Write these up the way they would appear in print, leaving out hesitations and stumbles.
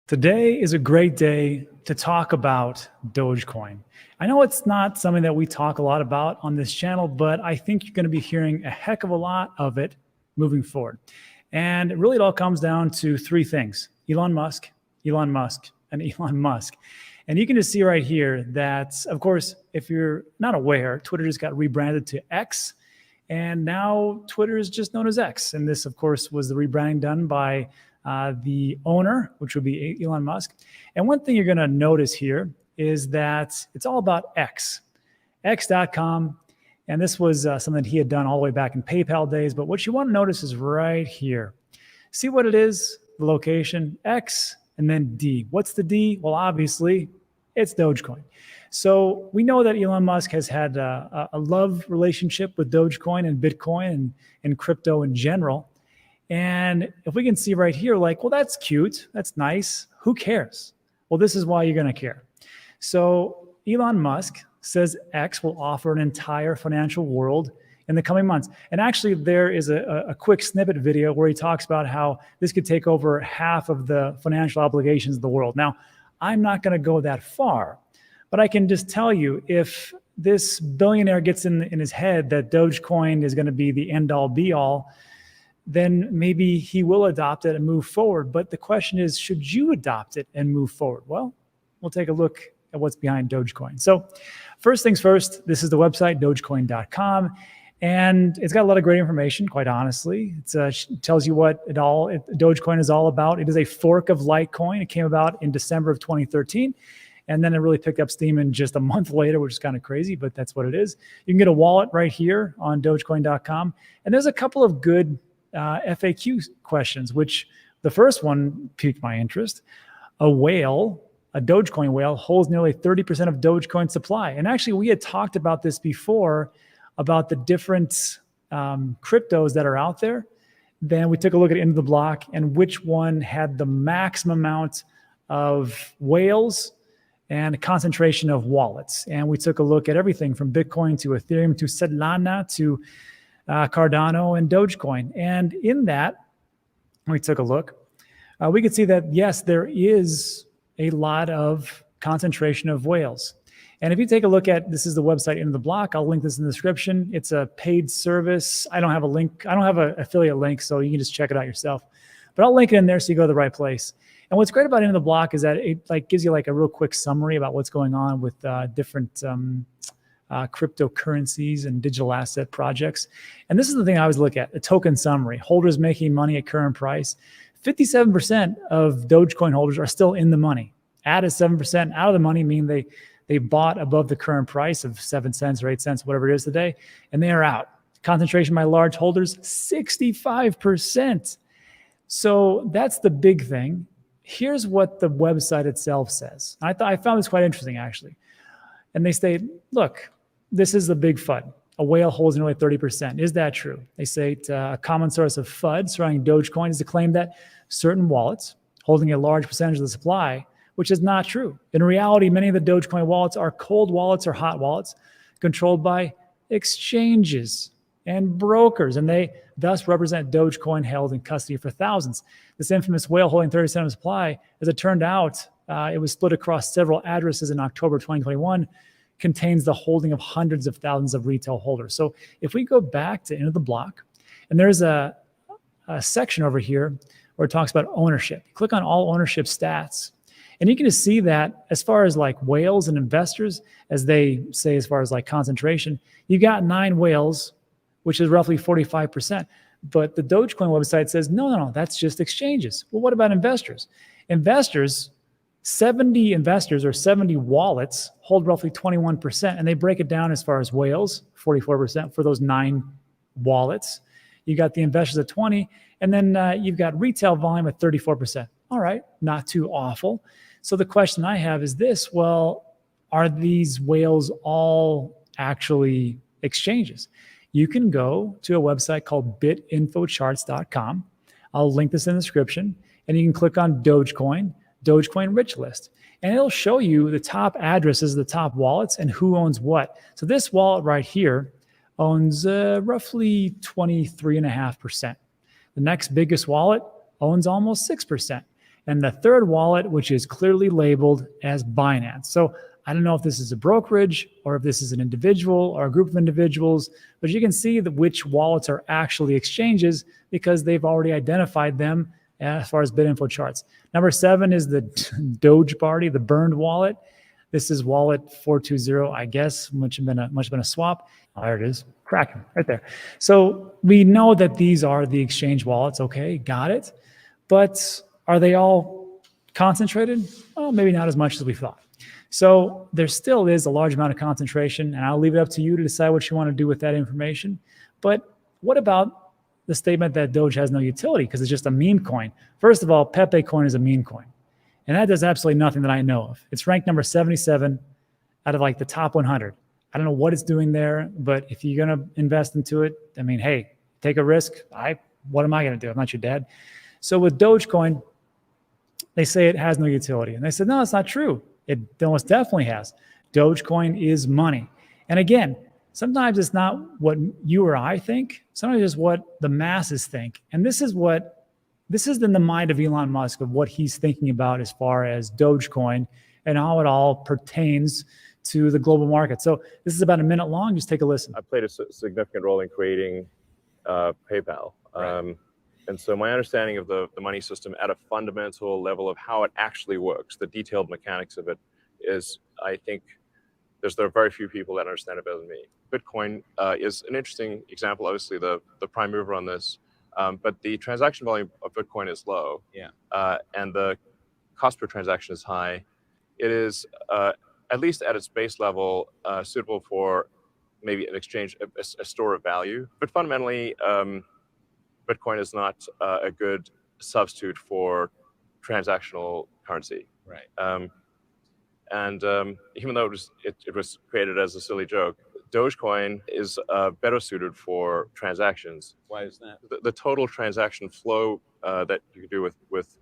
Today is a great day to talk about Dogecoin. I know it's not something that we talk a lot about on this channel, but I think you're going to be hearing a heck of a lot of it moving forward. And really, it all comes down to three things: Elon Musk, Elon Musk, and Elon Musk. And you can just see right here that, of course, if you're not aware, Twitter just got rebranded to X. And now Twitter is just known as X. And this, of course, was the rebranding done by the owner, which would be Elon Musk. And one thing you're going to notice here is that it's all about X, X.com. And this was something he had done all the way back in PayPal days. But what you want to notice is right here. See what it is? The location, X, and then D. What's the D? Well, obviously, it's Dogecoin. So we know that Elon Musk has had a love relationship with Dogecoin and Bitcoin and crypto in general. And if we can see right here, like, well, that's cute. That's nice. Who cares? Well, this is why you're going to care. So Elon Musk says X will offer an entire financial world in the coming months. And actually, there is a quick snippet video where he talks about how this could take over half of the financial obligations of the world. Now, I'm not going to go that far, but I can just tell you, if this billionaire gets in his head that Dogecoin is going to be the end-all be-all, then maybe he will adopt it and move forward. But the question is, should you adopt it and move forward? Well, we'll take a look at what's behind Dogecoin. So first things first, this is the website, dogecoin.com. And it's got a lot of great information, quite honestly. It tells you what Dogecoin is all about. It is a fork of Litecoin. It came about in December of 2013. And then it really picked up steam in just a month later, which is kind of crazy, but that's what it is. You can get a wallet right here on dogecoin.com. And there's a couple of good FAQ questions, which the first one piqued my interest. A Dogecoin whale, holds nearly 30% of Dogecoin supply. And actually, we had talked about this before, about the different cryptos that are out there. Then we took a look at Into the Block and which one had the maximum amount of whales and a concentration of wallets. And we took a look at everything from Bitcoin to Ethereum to Solana to Cardano and Dogecoin. And in that, we took a look, we could see that, yes, there is a lot of concentration of whales. And if you take a look at, this is the website Into the Block, I'll link this in the description. It's a paid service. I don't have a link. I don't have an affiliate link, so you can just check it out yourself. But I'll link it in there so you go to the right place. And what's great about Into the Block is that it gives you like a real quick summary about what's going on with different cryptocurrencies and digital asset projects. And this is the thing I always look at, the token summary. Holders making money at current price. 57% of Dogecoin holders are still in the money. Added 7% out of the money, meaning they bought above the current price of 7 cents or 8 cents, whatever it is today, and they are out. Concentration by large holders, 65%. So that's the big thing. Here's what the website itself says. I found this quite interesting, actually. And they say, look, this is the big FUD. A whale holds nearly 30%. Is that true? They say a common source of FUD surrounding Dogecoin is to claim that certain wallets holding a large percentage of the supply, which is not true. In reality, many of the Dogecoin wallets are cold wallets or hot wallets controlled by exchanges and brokers, and they thus represent Dogecoin held in custody for thousands. This infamous whale holding 30% of the supply, as it turned out, it was split across several addresses in October 2021, contains the holding of hundreds of thousands of retail holders. So if we go back to Into the Block, and there's a section over here where it talks about ownership. Click on all ownership stats. And you can just see that as far as like whales and investors, as they say, as far as like concentration, you got 9 whales, which is roughly 45%. But the Dogecoin website says, no, that's just exchanges. Well, what about investors? 70 investors or 70 wallets hold roughly 21%, and they break it down as far as whales, 44% for those 9 wallets. You got the investors at 20, and then you've got retail volume at 34%. All right, not too awful. So the question I have is this: well, are these whales all actually exchanges? You can go to a website called bitinfocharts.com. I'll link this in the description, and you can click on Dogecoin Rich List, and it'll show you the top addresses, the top wallets, and who owns what. So this wallet right here owns roughly 23.5%. The next biggest wallet owns almost 6%. And the third wallet, which is clearly labeled as Binance. So I don't know if this is a brokerage or if this is an individual or a group of individuals, but you can see that which wallets are actually exchanges because they've already identified them as far as BitInfo charts. Number 7 is the Doge Party, the burned wallet. This is wallet 420, I guess, much have been a swap. Oh, there it is, Kraken, right there. So we know that these are the exchange wallets. Okay, got it. But are they all concentrated? Well, maybe not as much as we thought. So there still is a large amount of concentration, and I'll leave it up to you to decide what you want to do with that information. But what about the statement that Doge has no utility because it's just a meme coin? First of all, Pepe coin is a meme coin, and that does absolutely nothing that I know of. It's ranked number 77 out of like the top 100. I don't know what it's doing there, but if you're going to invest into it, I mean, hey, take a risk. What am I going to do? I'm not your dad. So with Dogecoin, they say it has no utility. And they said, no, it's not true. It almost definitely has. Dogecoin is money. And again, sometimes it's not what you or I think. Sometimes it's what the masses think. And this is in the mind of Elon Musk of what he's thinking about as far as Dogecoin and how it all pertains to the global market. So this is about a minute long. Just take a listen. I played a significant role in creating PayPal. Right. And so my understanding of the money system at a fundamental level of how it actually works, the detailed mechanics of it, is, I think, there are very few people that understand it better than me. Bitcoin is an interesting example, obviously the prime mover on this, but the transaction volume of Bitcoin is low. Yeah. And the cost per transaction is high. It is, at least at its base level, suitable for maybe an exchange, a store of value. But fundamentally, Bitcoin is not a good substitute for transactional currency. Right. And even though it was created as a silly joke, Dogecoin is better suited for transactions. Why is that? The total transaction flow that you can do with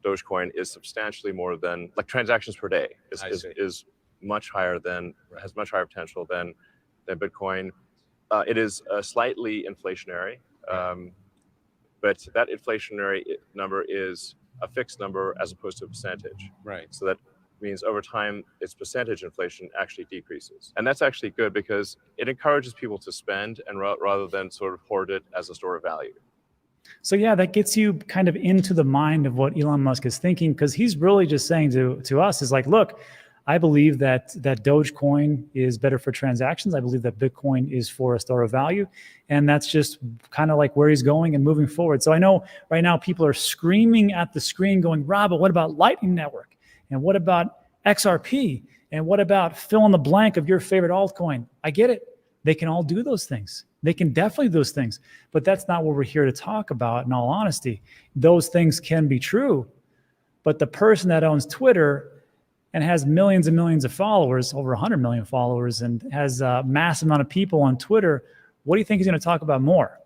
Dogecoin is substantially more than, like, transactions per day is much higher than, has much higher potential than Bitcoin. It is slightly inflationary. But that inflationary number is a fixed number as opposed to a percentage. Right. So that means over time, its percentage inflation actually decreases. And that's actually good because it encourages people to spend and rather than sort of hoard it as a store of value. So yeah, that gets you kind of into the mind of what Elon Musk is thinking, because he's really just saying to us is like, look, I believe that Dogecoin is better for transactions. I believe that Bitcoin is for a store of value. And that's just kind of like where he's going and moving forward. So I know right now people are screaming at the screen going, Rob, but what about Lightning Network? And what about XRP? And what about fill in the blank of your favorite altcoin? I get it. They can all do those things. They can definitely do those things. But that's not what we're here to talk about, in all honesty. Those things can be true. But the person that owns Twitter and has millions and millions of followers, over 100 million followers, and has a massive amount of people on Twitter, what do you think he's going to talk about more?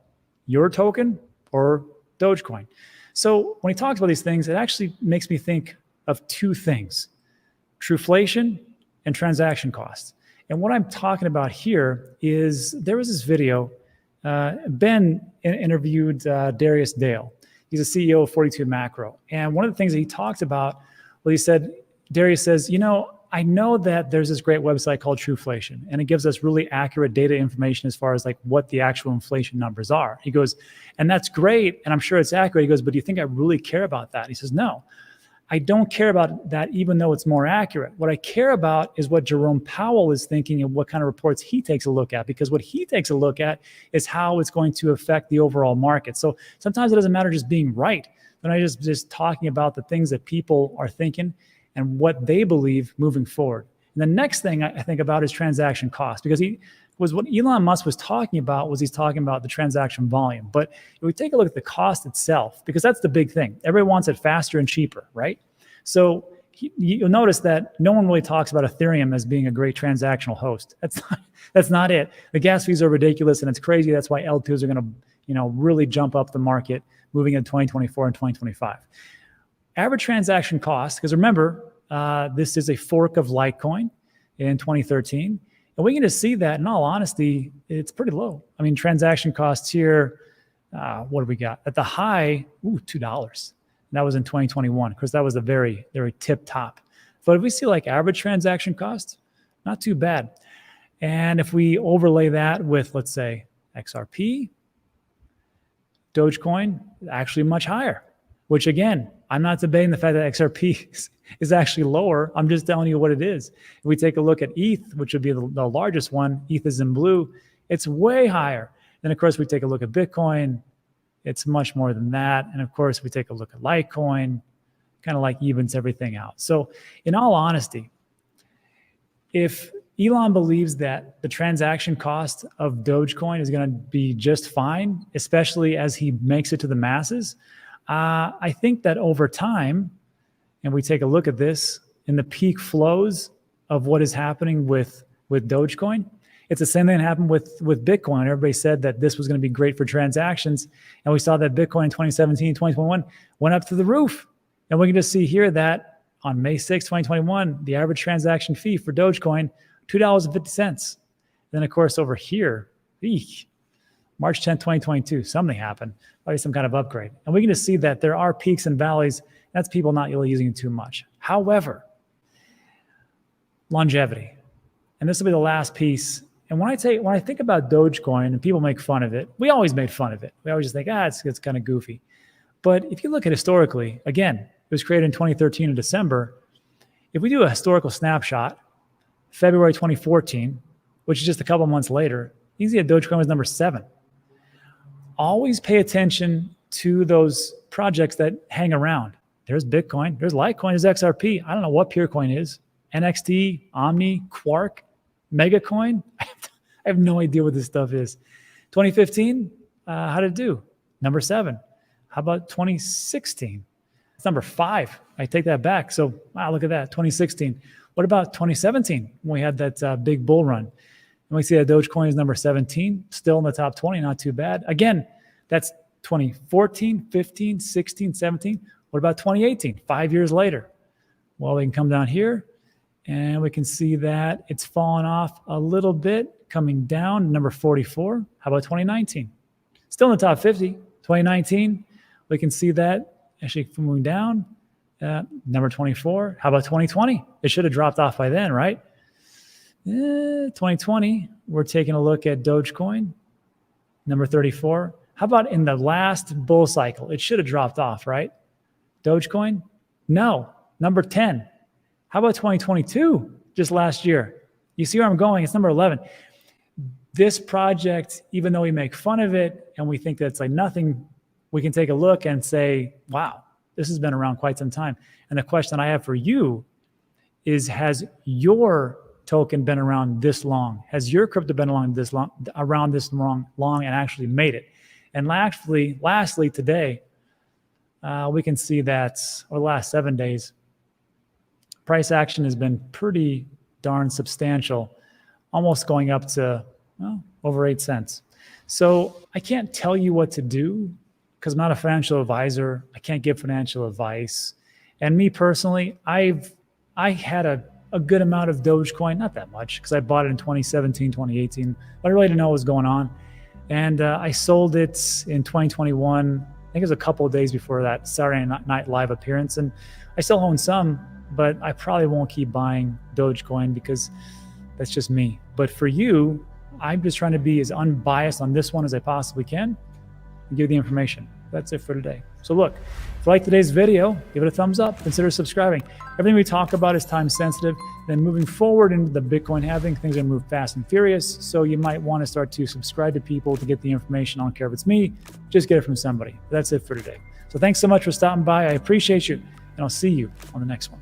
Your token or Dogecoin? So when he talks about these things, it actually makes me think of two things: trueflation and transaction costs. And what I'm talking about here is there was this video, Ben interviewed Darius Dale. He's a CEO of 42 Macro. And one of the things that he talked about, well, he said, Darius says, I know that there's this great website called Trueflation, and it gives us really accurate data information as far as like what the actual inflation numbers are. He goes, and that's great, and I'm sure it's accurate. He goes, but do you think I really care about that? He says, no, I don't care about that, even though it's more accurate. What I care about is what Jerome Powell is thinking and what kind of reports he takes a look at, because what he takes a look at is how it's going to affect the overall market. So sometimes it doesn't matter just being right. Then I just talking about the things that people are thinking and what they believe moving forward. And the next thing I think about is transaction cost, because what Elon Musk was talking about was he's talking about the transaction volume. But if we take a look at the cost itself, because that's the big thing. Everybody wants it faster and cheaper, right? So you'll notice that no one really talks about Ethereum as being a great transactional host. That's not it. The gas fees are ridiculous and it's crazy. That's why L2s are going to really jump up the market moving into 2024 and 2025. Average transaction cost, because remember, this is a fork of Litecoin in 2013. And we can just see that, in all honesty, it's pretty low. I mean, transaction costs here, what do we got? At the high, $2. And that was in 2021. Of course, that was the very, very tip top. But if we see like average transaction cost, not too bad. And if we overlay that with, let's say, XRP, Dogecoin, actually much higher, which again, I'm not debating the fact that XRP is actually lower. I'm just telling you what it is. If we take a look at ETH, which would be the largest one, ETH is in blue, it's way higher. Then of course, we take a look at Bitcoin, it's much more than that. And of course, we take a look at Litecoin, kind of like evens everything out. So in all honesty, if Elon believes that the transaction cost of Dogecoin is going to be just fine, especially as he makes it to the masses, I think that over time, and we take a look at this in the peak flows of what is happening with Dogecoin, it's the same thing that happened with Bitcoin. Everybody said that this was going to be great for transactions. And we saw that Bitcoin in 2017, 2021 went up through the roof. And we can just see here that on May 6, 2021, the average transaction fee for Dogecoin, $2.50. Then, of course, over here, March 10, 2022, something happened, probably some kind of upgrade. And we can just see that there are peaks and valleys. That's people not really using it too much. However, longevity. And this will be the last piece. And when I think about Dogecoin and people make fun of it, we always made fun of it. We always just think, it's kind of goofy. But if you look at historically, again, it was created in 2013 in December. If we do a historical snapshot, February 2014, which is just a couple months later, you can see that Dogecoin was number 7. Always pay attention to those projects that hang around. There's Bitcoin, there's Litecoin, there's XRP. I don't know what Peercoin is. NXT, Omni, Quark, Megacoin. I have no idea what this stuff is. 2015, how did it do? Number 7. How about 2016? It's number 5. I take that back. So, wow, look at that, 2016. What about 2017 when we had that big bull run? And we see that Dogecoin is number 17, still in the top 20, not too bad. Again, that's 2014, 15, 16, 17. What about 2018, 5 years later? Well, we can come down here and we can see that it's fallen off a little bit, coming down, number 44. How about 2019? Still in the top 50. 2019, we can see that actually moving down, number 24. How about 2020? It should have dropped off by then, right? 2020, we're taking a look at Dogecoin, number 34. How about in the last bull cycle? It should have dropped off, right? Dogecoin? No, number 10. How about 2022, just last year? You see where I'm going? It's number 11. This project, even though we make fun of it and we think that it's like nothing, we can take a look and say, wow, this has been around quite some time. And the question I have for you is, has your token been around this long? Has your crypto been around this long and actually made it? And lastly, today, we can see that over the last 7 days, price action has been pretty darn substantial, almost going up to over 8 cents. So I can't tell you what to do because I'm not a financial advisor. I can't give financial advice. And me personally, I had a good amount of Dogecoin, not that much, because I bought it in 2017, 2018. But I really didn't know what was going on. And I sold it in 2021. I think it was a couple of days before that Saturday Night Live appearance. And I still own some, but I probably won't keep buying Dogecoin because that's just me. But for you, I'm just trying to be as unbiased on this one as I possibly can and give you the information. That's it for today. So look, if you like today's video, give it a thumbs up, consider subscribing. Everything we talk about is time sensitive. Then moving forward into the Bitcoin halving, things are gonna move fast and furious. So you might want to start to subscribe to people to get the information. I don't care if it's me, just get it from somebody. That's it for today. So thanks so much for stopping by. I appreciate you, and I'll see you on the next one.